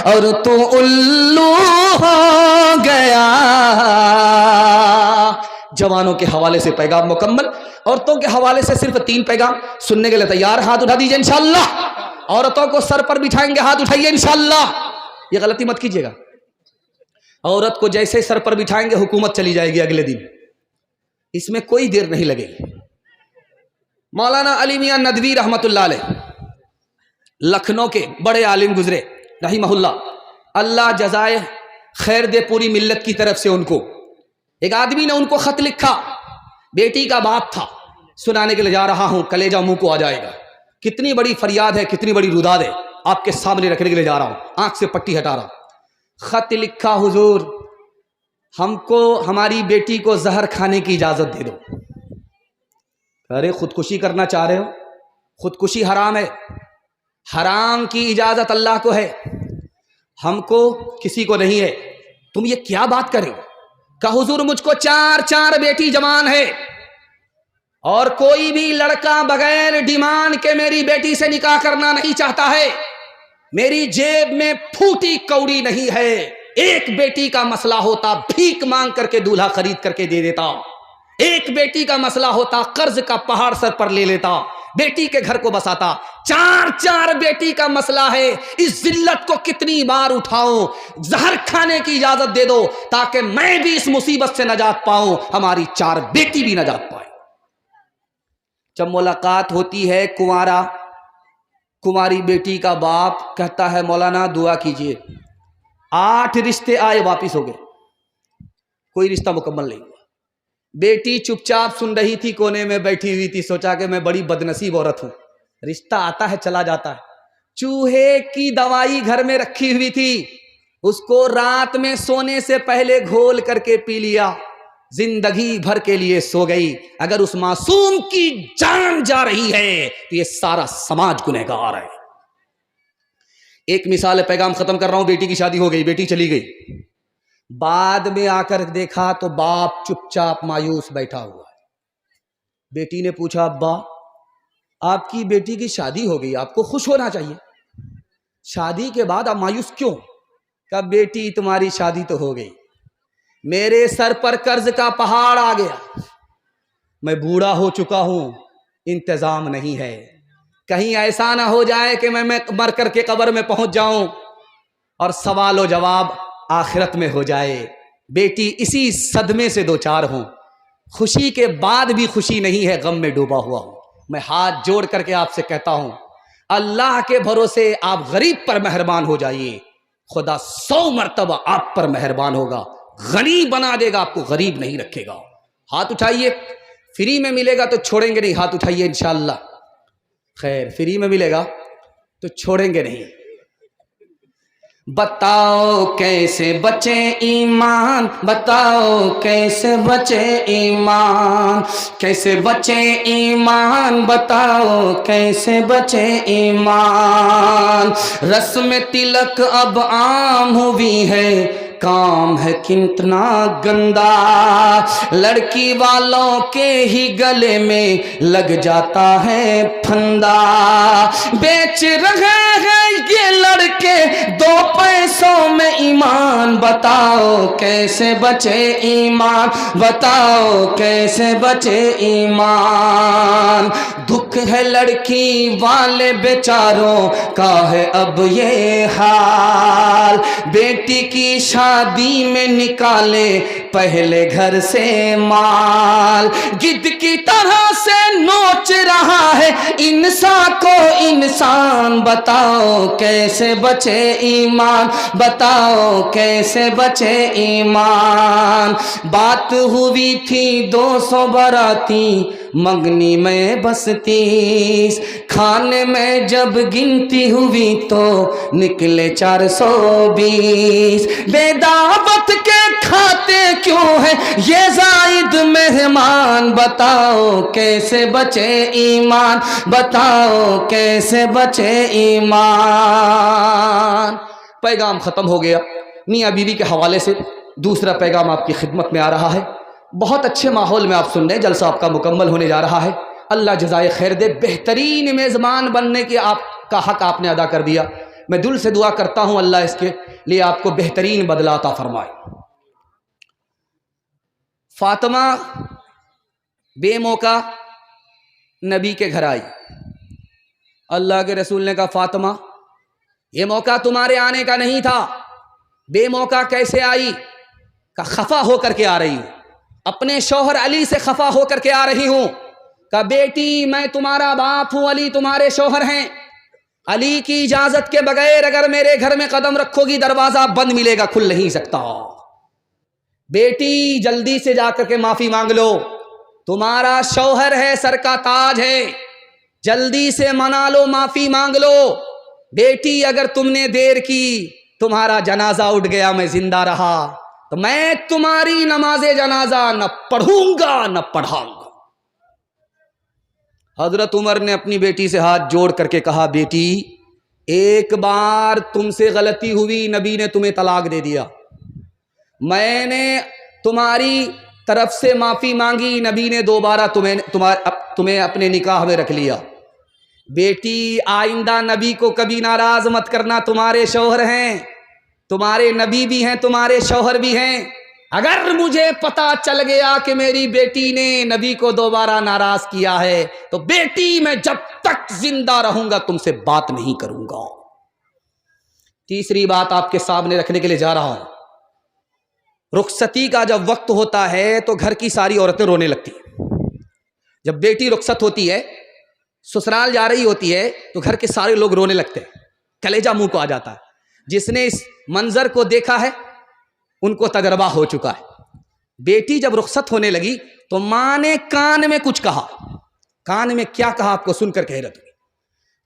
A: اور تو الو ہو گیا۔ جوانوں کے حوالے سے پیغام مکمل، عورتوں کے حوالے سے صرف 3 پیغام سننے کے لیے تیار؟ ہاتھ اٹھا دیجئے انشاءاللہ۔ عورتوں کو سر پر بٹھائیں گے، ہاتھ اٹھائیے انشاءاللہ۔ یہ غلطی مت کیجیے گا، عورت کو جیسے سر پر بٹھائیں گے حکومت چلی جائے گی اگلے دن، اس میں کوئی دیر نہیں لگے گی۔ مولانا علی میاں ندوی رحمت اللہ علیہ لکھنؤ کے بڑے عالم گزرے رحمہ اللہ، اللہ جزائے خیر دے پوری ملت کی طرف سے ان کو۔ ایک آدمی نے ان کو خط لکھا، بیٹی کا باپ تھا، سنانے کے لیے جا رہا ہوں، کلیجہ منہ کو آ جائے گا، کتنی بڑی فریاد ہے، کتنی بڑی روداد ہے، آپ کے سامنے رکھنے کے لیے جا رہا ہوں، آنکھ سے پٹی ہٹا رہا ہوں۔ خط لکھا، حضور ہم کو ہماری بیٹی کو زہر کھانے کی اجازت دے دو۔ ارے خودکشی کرنا چاہ رہے ہو؟ خودکشی حرام ہے، حرام کی اجازت اللہ کو ہے، ہم کو کسی کو نہیں ہے، تم یہ کیا بات کرے ہو؟ کہ حضور مجھ کو 4 بیٹی جوان ہے، اور کوئی بھی لڑکا بغیر ڈیمانڈ کے میری بیٹی سے نکاح کرنا نہیں چاہتا ہے، میری جیب میں پھوٹی کوڑی نہیں ہے، ایک بیٹی کا مسئلہ ہوتا بھیک مانگ کر کے دولہا خرید کر کے دے دیتا، ایک بیٹی کا مسئلہ ہوتا قرض کا پہاڑ سر پر لے لیتا، بیٹی کے گھر کو بساتا۔ 4 بیٹی کا مسئلہ ہے، اس ذلت کو کتنی بار اٹھاؤں؟ زہر کھانے کی اجازت دے دو تاکہ میں بھی اس مصیبت سے نجات پاؤں، ہماری 4 بیٹی بھی نجات پائے۔ جب ملاقات ہوتی ہے کماری بیٹی کا باپ کہتا ہے مولانا دعا کیجئے، 8 رشتے آئے واپس ہو گئے، کوئی رشتہ مکمل نہیں ہوا۔ بیٹی چپ چاپ سن رہی تھی، کونے میں بیٹھی ہوئی تھی، سوچا کہ میں بڑی بدنصیب عورت ہوں، رشتہ آتا ہے چلا جاتا ہے۔ چوہے کی دوائی گھر میں رکھی ہوئی تھی، اس کو رات میں سونے سے پہلے گھول کر کے پی لیا، زندگی بھر کے لیے سو گئی۔ اگر اس معصوم کی جان جا رہی ہے تو یہ سارا سماج گنہگار ہے۔ ایک مثال ہے، پیغام ختم کر رہا ہوں۔ بیٹی کی شادی ہو گئی، بیٹی چلی گئی، بعد میں آ کر دیکھا تو باپ چپ چاپ مایوس بیٹھا ہوا ہے۔ بیٹی نے پوچھا ابا آپ کی بیٹی کی شادی ہو گئی، آپ کو خوش ہونا چاہیے، شادی کے بعد آپ مایوس کیوں؟ کہ بیٹی تمہاری شادی تو ہو گئی، میرے سر پر قرض کا پہاڑ آ گیا، میں بوڑھا ہو چکا ہوں، انتظام نہیں ہے، کہیں ایسا نہ ہو جائے کہ میں مر کر کے قبر میں پہنچ جاؤں اور سوال و جواب آخرت میں ہو جائے۔ بیٹی اسی صدمے سے دوچار ہوں، خوشی کے بعد بھی خوشی نہیں ہے، غم میں ڈوبا ہوا ہوں۔ میں ہاتھ جوڑ کر کے آپ سے کہتا ہوں، اللہ کے بھروسے آپ غریب پر مہربان ہو جائیے، خدا 100 مرتبہ آپ پر مہربان ہوگا، غنی بنا دے گا، آپ کو غریب نہیں رکھے گا۔ ہاتھ اٹھائیے، فری میں ملے گا تو چھوڑیں گے نہیں، ہاتھ اٹھائیے انشاءاللہ۔ خیر، فری میں ملے گا تو چھوڑیں گے نہیں۔ بتاؤ کیسے بچے ایمان، بتاؤ کیسے بچے ایمان، کیسے بچے ایمان، بتاؤ کیسے بچے ایمان۔ رسم تلک اب عام ہوئی ہے، کام ہے کتنا گندا، لڑکی والوں کے ہی گلے میں لگ جاتا ہے پھندا۔ بیچ رہے ہیں یہ لڑکے دو پیسوں میں ایمان، بتاؤ کیسے بچے ایمان، بتاؤ کیسے بچے ایمان۔ دکھ ہے لڑکی والے بیچاروں کا ہے اب یہ حال، بیٹی کی شادی میں نکالے پہلے گھر سے مال، گدھ کی طرح سے نوچ رہا ہے انسان کو انسان، بتاؤ کیسے بچے ایمان، بتاؤ کیسے بچے ایمان۔ بات ہوئی تھی 200 باراتی منگنی میں بس 30، کھانے میں جب گنتی ہوئی تو نکلے 420، بے دعوت کے کھاتے کیوں ہیں یہ زائد مہمان، بتاؤ کیسے بچے ایمان، بتاؤ کیسے بچے ایمان۔ پیغام ختم ہو گیا میاں بیوی کے حوالے سے، دوسرا پیغام آپ کی خدمت میں آ رہا ہے۔ بہت اچھے ماحول میں آپ سن رہے ہیں، جلسہ آپ کا مکمل ہونے جا رہا ہے، اللہ جزائے خیر دے، بہترین میزبان بننے کی آپ کا حق آپ نے ادا کر دیا۔ میں دل سے دعا کرتا ہوں اللہ اس کے لیے آپ کو بہترین بدلہ عطا فرمائے۔ فاطمہ بے موقع نبی کے گھر آئی، اللہ کے رسول نے کہا فاطمہ یہ موقع تمہارے آنے کا نہیں تھا، بے موقع کیسے آئی؟ کہ خفا ہو کر کے آ رہی ہوں، اپنے شوہر علی سے خفا ہو کر کے آ رہی ہوں۔ کہ بیٹی میں تمہارا باپ ہوں، علی تمہارے شوہر ہیں، علی کی اجازت کے بغیر اگر میرے گھر میں قدم رکھو گی دروازہ بند ملے گا، کھل نہیں سکتا۔ بیٹی جلدی سے جا کر کے معافی مانگ لو، تمہارا شوہر ہے، سر کا تاج ہے، جلدی سے منا لو، معافی مانگ لو۔ بیٹی اگر تم نے دیر کی، تمہارا جنازہ اٹھ گیا، میں زندہ رہا تو میں تمہاری نماز جنازہ نہ پڑھوں گا نہ پڑھاؤں گا۔ حضرت عمر نے اپنی بیٹی سے ہاتھ جوڑ کر کے کہا بیٹی ایک بار تم سے غلطی ہوئی، نبی نے تمہیں طلاق دے دیا، میں نے تمہاری طرف سے معافی مانگی، نبی نے دوبارہ تمہیں اپنے نکاح میں رکھ لیا۔ بیٹی آئندہ نبی کو کبھی ناراض مت کرنا، تمہارے شوہر ہیں، تمہارے نبی بھی ہیں، تمہارے شوہر بھی ہیں۔ اگر مجھے پتا چل گیا کہ میری بیٹی نے نبی کو دوبارہ ناراض کیا ہے تو بیٹی میں جب تک زندہ رہوں گا تم سے بات نہیں کروں گا۔ تیسری بات آپ کے سامنے رکھنے کے لیے جا رہا ہوں، رخصتی کا جب وقت ہوتا ہے تو گھر کی ساری عورتیں رونے لگتی ہیں۔ جب بیٹی رخصت ہوتی ہے، سسرال جا رہی ہوتی ہے تو گھر کے سارے لوگ رونے لگتے ہیں، کلیجہ منہ کو آ جاتا ہے۔ جس نے اس منظر کو دیکھا ہے ان کو تجربہ ہو چکا ہے۔ بیٹی جب رخصت ہونے لگی تو ماں نے کان میں کچھ کہا، کان میں کیا کہا آپ کو سن کر حیرت ہوئی۔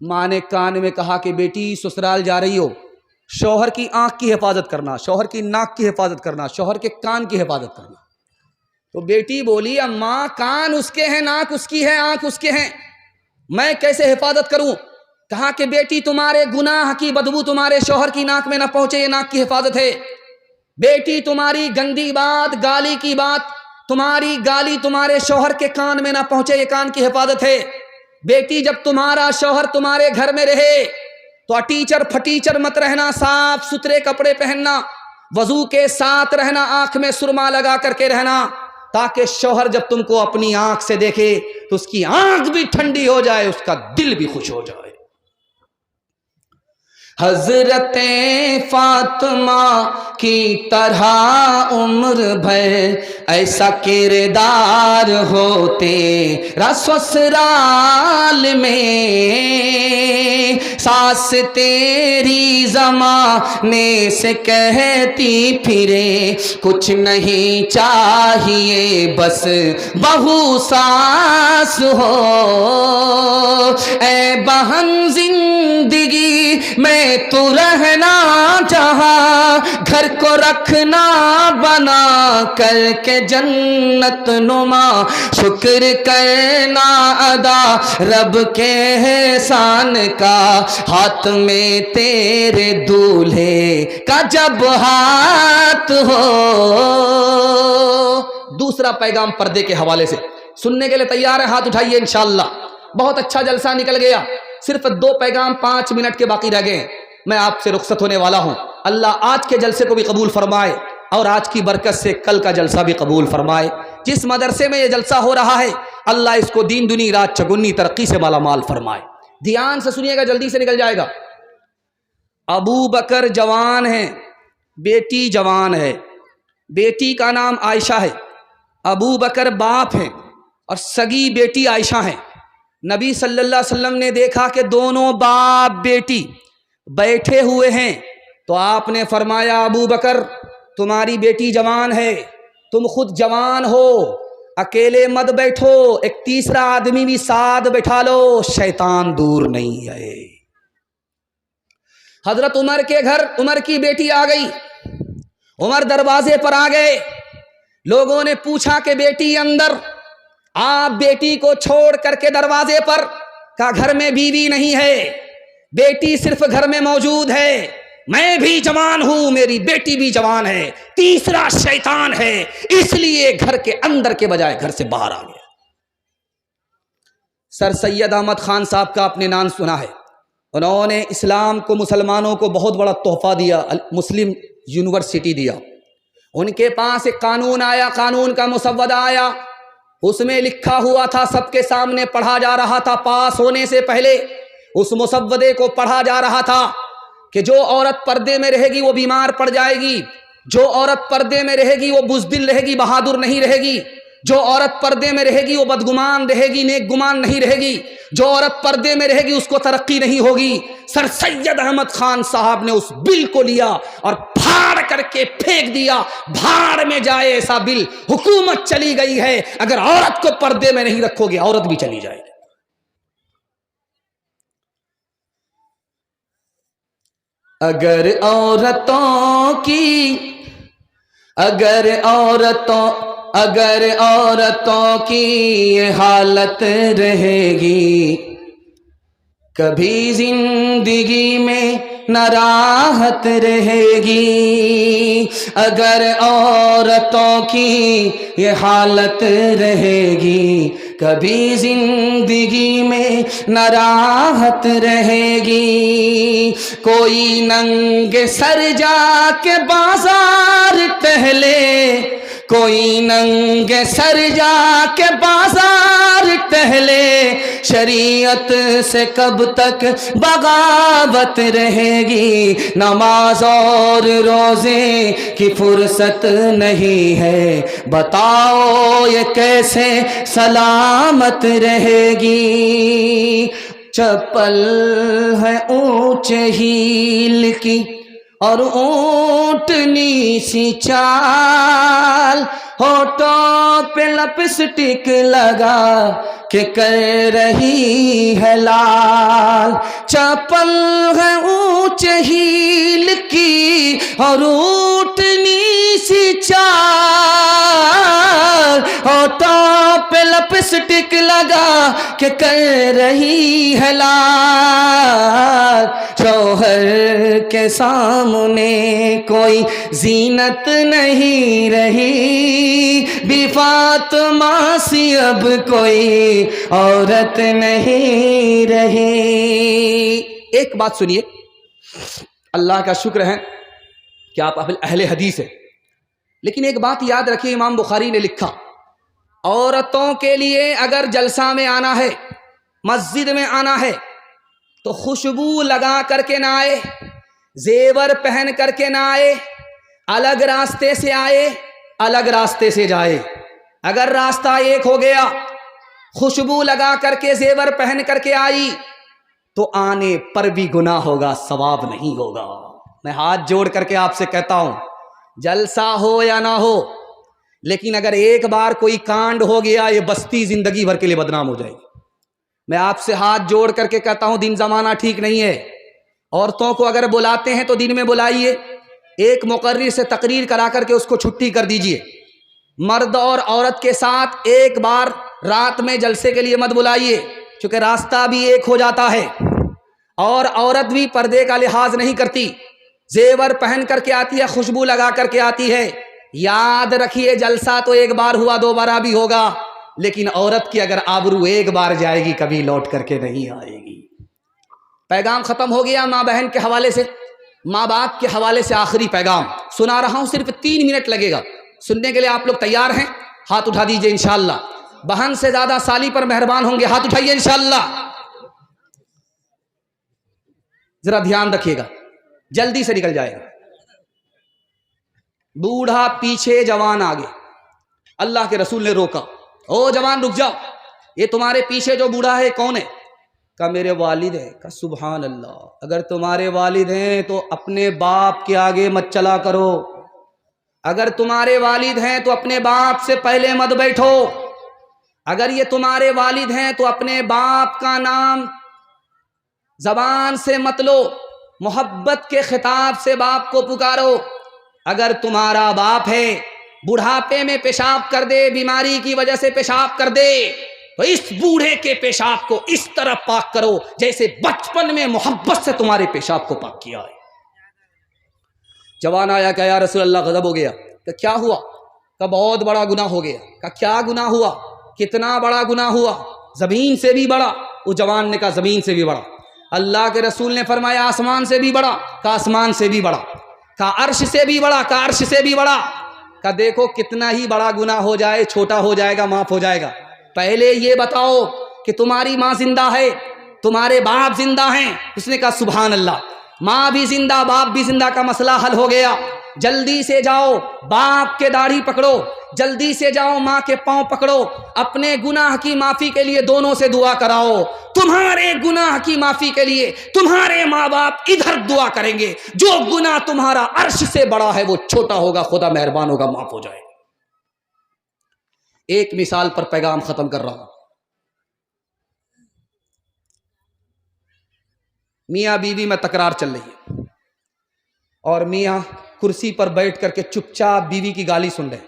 A: ماں نے کان میں کہا کہ بیٹی سسرال جا رہی ہو، شوہر کی آنکھ کی حفاظت کرنا، شوہر کی ناک کی حفاظت کرنا، شوہر کے کان کی حفاظت کرنا۔ تو بیٹی بولی اماں کان اس کے ہیں، ناک اس کی ہے، آنکھ اس کے ہیں، میں کیسے حفاظت کروں؟ کہا کہ بیٹی تمہارے گناہ کی بدبو تمہارے شوہر کی ناک میں نہ پہنچے، یہ ناک کی حفاظت ہے۔ بیٹی تمہاری گندی بات، گالی کی بات، تمہاری گالی تمہارے شوہر کے کان میں نہ پہنچے، یہ کان کی حفاظت ہے۔ بیٹی جب تمہارا شوہر تمہارے گھر میں رہے تو اٹیچر پھٹیچر مت رہنا، صاف ستھرے کپڑے پہننا، وضو کے ساتھ رہنا، آنکھ میں سرما لگا کر کے رہنا، تاکہ شوہر جب تم کو اپنی آنکھ سے دیکھے تو اس کی آنکھ بھی ٹھنڈی ہو جائے، اس کا دل بھی خوش ہو جائے۔ حضرت فاطمہ کی طرح عمر بھر ایسا کردار ہوتے سسرال میں، ساس تیری زمانے سے کہتی پھرے کچھ نہیں چاہیے بس بہو ساس ہو، اے بہن زندگی میں تو رہنا جہاں گھر کو رکھنا بنا کر کے جنت نما شکر کرنا ادا رب کے احسان کا ہاتھ میں تیرے دولہے کا جب ہاتھ ہو۔ دوسرا پیغام پردے کے حوالے سے سننے کے لیے تیار ہے؟ ہاتھ اٹھائیے انشاءاللہ۔ بہت اچھا جلسہ نکل گیا، صرف 2 پیغام 5 منٹ کے باقی رہ گئے، میں آپ سے رخصت ہونے والا ہوں۔ اللہ آج کے جلسے کو بھی قبول فرمائے اور آج کی برکت سے کل کا جلسہ بھی قبول فرمائے۔ جس مدرسے میں یہ جلسہ ہو رہا ہے اللہ اس کو دین دنی رات چگنی ترقی سے مالا مال فرمائے۔ دھیان سے سنیے گا، جلدی سے نکل جائے گا۔ ابو بکر جوان ہے، بیٹی جوان ہے، بیٹی کا نام عائشہ ہے، ابو بکر باپ ہیں اور سگی بیٹی عائشہ ہیں۔ نبی صلی اللہ علیہ وسلم نے دیکھا کہ دونوں باپ بیٹی بیٹھے ہوئے ہیں تو آپ نے فرمایا ابو بکر تمہاری بیٹی جوان ہے، تم خود جوان ہو، اکیلے مت بیٹھو، ایک تیسرا آدمی بھی ساتھ بٹھا لو، شیطان دور نہیں آئے۔ حضرت عمر کے گھر عمر کی بیٹی آ گئی، عمر دروازے پر آ گئے، لوگوں نے پوچھا کہ بیٹی اندر، آپ بیٹی کو چھوڑ کر کے دروازے پر، کہا گھر میں بیوی نہیں ہے، بیٹی صرف گھر میں موجود ہے، میں بھی جوان ہوں، میری بیٹی بھی جوان ہے، تیسرا شیطان ہے، اس لیے گھر کے اندر کے بجائے گھر سے باہر آ گیا۔ سر سید احمد خان صاحب کا آپ نے نام سنا ہے، انہوں نے اسلام کو مسلمانوں کو بہت بڑا تحفہ دیا، مسلم یونیورسٹی دیا۔ ان کے پاس ایک قانون آیا، قانون کا مسودہ آیا، اس میں لکھا ہوا تھا، سب کے سامنے پڑھا جا رہا تھا، پاس ہونے سے پہلے اس مسودے کو پڑھا جا رہا تھا کہ جو عورت پردے میں رہے گی وہ بیمار پڑ جائے گی، جو عورت پردے میں رہے گی وہ بزدل رہے گی، بہادر نہیں رہے گی، جو عورت پردے میں رہے گی وہ بدگمان رہے گی، نیک گمان نہیں رہے گی، جو عورت پردے میں رہے گی اس کو ترقی نہیں ہوگی۔ سر سید احمد خان صاحب نے اس بل کو لیا اور پھاڑ کر کے پھینک دیا، بھاڑ میں جائے ایسا بل، حکومت چلی گئی ہے، اگر عورت کو پردے میں نہیں رکھو گے عورت بھی چلی جائے گی۔ اگر عورتوں کی یہ حالت رہے گی، کبھی زندگی میں نہ راحت رہے گی۔ اگر عورتوں کی یہ حالت رہے گی، کبھی زندگی میں نہ راحت رہے گی۔ کوئی ننگے سر جا کے بازار ٹہلے، کوئی ننگے سر جا کے بازار ٹہلے، شریعت سے کب تک بغاوت رہے گی۔ نماز اور روزے کی فرصت نہیں ہے، بتاؤ یہ کیسے سلامت رہے گی۔ چپل ہے اونچے ہیل کی اور اونٹنی سی چال، ہونٹوں پہ لپسٹک لگا کہ کر رہی ہے لال۔ چپل ہے اونچے ہیل کی اور اونٹنی سی چال، ہونٹوں پہ لپسٹک لگا کہ کر رہی ہے لال۔ شوہر کے سامنے کوئی زینت نہیں رہی، بی فاطمہ سی اب کوئی عورت نہیں رہی۔ ایک بات سنیے، اللہ کا شکر ہے کہ آپ اہل حدیث ہیں، لیکن ایک بات یاد رکھیے، امام بخاری نے لکھا عورتوں کے لیے اگر جلسہ میں آنا ہے، مسجد میں آنا ہے تو خوشبو لگا کر کے نہ آئے، زیور پہن کر کے نہ آئے، الگ راستے سے آئے، الگ راستے سے جائے۔ اگر راستہ ایک ہو گیا، خوشبو لگا کر کے زیور پہن کر کے آئی تو آنے پر بھی گناہ ہوگا، ثواب نہیں ہوگا۔ میں ہاتھ جوڑ کر کے آپ سے کہتا ہوں، جلسہ ہو یا نہ ہو، لیکن اگر ایک بار کوئی کانڈ ہو گیا یہ بستی زندگی بھر کے لیے بدنام ہو جائے گی۔ میں آپ سے ہاتھ جوڑ کر کے کہتا ہوں دن زمانہ ٹھیک نہیں ہے، عورتوں کو اگر بلاتے ہیں تو دن میں بلائیے، ایک مقرر سے تقریر کرا کر کے اس کو چھٹی کر دیجئے۔ مرد اور عورت کے ساتھ ایک بار رات میں جلسے کے لیے مت بلائیے، چونکہ راستہ بھی ایک ہو جاتا ہے، اور عورت بھی پردے کا لحاظ نہیں کرتی، زیور پہن کر کے آتی ہے، خوشبو لگا کر کے آتی ہے۔ یاد رکھیے جلسہ تو ایک بار ہوا، دوبارہ بھی ہوگا، لیکن عورت کی اگر آبرو ایک بار جائے گی کبھی لوٹ کر کے نہیں آئے گی۔ پیغام ختم ہو گیا ماں بہن کے حوالے سے۔ ماں باپ کے حوالے سے آخری پیغام سنا رہا ہوں، صرف 3 منٹ لگے گا سننے کے لیے۔ آپ لوگ تیار ہیں؟ ہاتھ اٹھا دیجئے انشاءاللہ۔ بہن سے زیادہ سالی پر مہربان ہوں گے، ہاتھ اٹھائیے انشاءاللہ۔ ذرا دھیان رکھیے گا، جلدی سے نکل جائے گا۔ بوڑھا پیچھے، جوان آگے۔ اللہ کے رسول نے روکا، او جوان رک جاؤ، یہ تمہارے پیچھے جو بوڑھا ہے کون ہے؟ کہا میرے والد ہیں۔ کہا سبحان اللہ، اگر تمہارے والد ہیں تو اپنے باپ کے آگے مت چلا کرو، اگر تمہارے والد ہیں تو اپنے باپ سے پہلے مت بیٹھو، اگر یہ تمہارے والد ہیں تو اپنے باپ کا نام زبان سے مت لو، محبت کے خطاب سے باپ کو پکارو۔ اگر تمہارا باپ ہے بڑھاپے میں پیشاب کر دے، بیماری کی وجہ سے پیشاب کر دے، تو اس بوڑھے کے پیشاب کو اس طرح پاک کرو جیسے بچپن میں محبت سے تمہارے پیشاب کو پاک کیا ہے۔ جوان آیا کہ یا رسول اللہ غضب ہو گیا۔ کہ کیا ہوا؟ کہ بہت بڑا گناہ ہو گیا۔ کہ کیا گناہ ہوا؟ کتنا بڑا گناہ ہوا؟ زمین سے بھی بڑا۔ وہ جوان نے کہا زمین سے بھی بڑا۔ اللہ کے رسول نے فرمایا آسمان سے بھی بڑا۔ کہا آسمان سے بھی بڑا۔ کہا عرش سے بھی بڑا۔ کہا عرش سے بھی بڑا۔ کہا دیکھو کتنا ہی بڑا گناہ ہو جائے چھوٹا ہو جائے گا، معاف ہو جائے گا، پہلے یہ بتاؤ کہ تمہاری ماں زندہ ہے، تمہارے باپ زندہ ہیں؟ اس نے کہا سبحان اللہ، ماں بھی زندہ باپ بھی زندہ، کا مسئلہ حل ہو گیا۔ جلدی سے جاؤ باپ کے داڑھی پکڑو، جلدی سے جاؤ ماں کے پاؤں پکڑو، اپنے گناہ کی معافی کے لیے دونوں سے دعا کراؤ۔ تمہارے گناہ کی معافی کے لیے تمہارے ماں باپ ادھر دعا کریں گے، جو گناہ تمہارا عرش سے بڑا ہے وہ چھوٹا ہوگا، خدا مہربان ہوگا، معاف ہو جائے۔ ایک مثال پر پیغام ختم کر رہا ہوں۔ میاں بیوی میں تکرار چل رہی ہے، اور میاں کرسی پر بیٹھ کر کے چپ چاپ بیوی کی گالی سن رہے،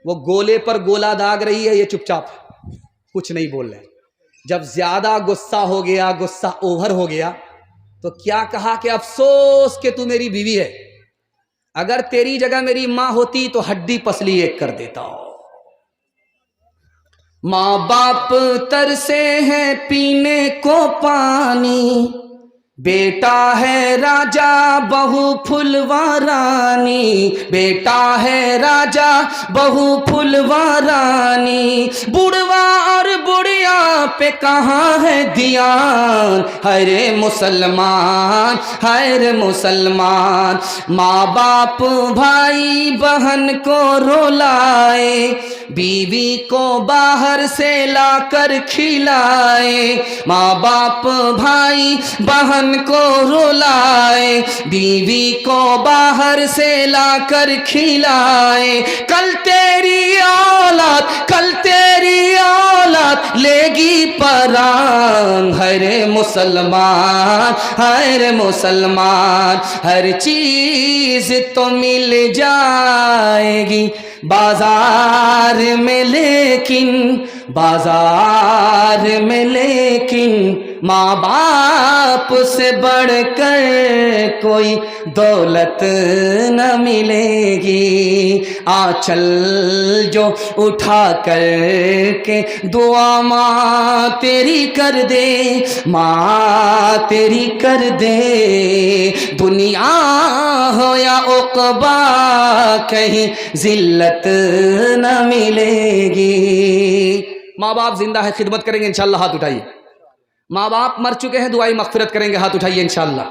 A: وہ گولے پر گولا داغ رہی ہے، یہ چپ چاپ کچھ نہیں بول رہے۔ جب زیادہ غصہ ہو گیا، غصہ اوور ہو گیا، تو کیا کہا کہ افسوس کہ تو میری بیوی ہے، اگر تیری جگہ میری ماں ہوتی تو ہڈی پسلی ایک کر دیتا ہوں۔ ماں باپ ترسے ہیں پینے کو پانی، بیٹا ہے راجا بہو پھلوارانی، بیٹا ہے راجا بہو پھلوارانی، بڑھوا اور بڑھیا پہ کہاں ہے دھیان، ہر مسلمان ہر مسلمان۔ ماں باپ بھائی بہن کو رولائے، بیوی کو باہر سے لا کر کھلائے، ماں باپ بھائی بہن کو رولائے، بیوی کو باہر سے لا کر کھلائے، کل تیری اولاد لے گی پران، ہر مسلمان ہر مسلمان۔ ہر چیز تو مل جائے گی بازار میں لیکن ماں باپ سے بڑھ کر کوئی دولت نہ ملے گی۔ آنچل جو اٹھا کر کے دعا ماں تیری کر دے، ماں تیری کر دے، دنیا ہو یا عقبہ کہیں ذلت نہ ملے گی۔ ماں باپ زندہ ہے، خدمت کریں گے انشاءاللہ، ہاتھ اٹھائیے۔ ماں باپ مر چکے ہیں، دعائی مغفرت کریں گے، ہاتھ اٹھائیے انشاءاللہ۔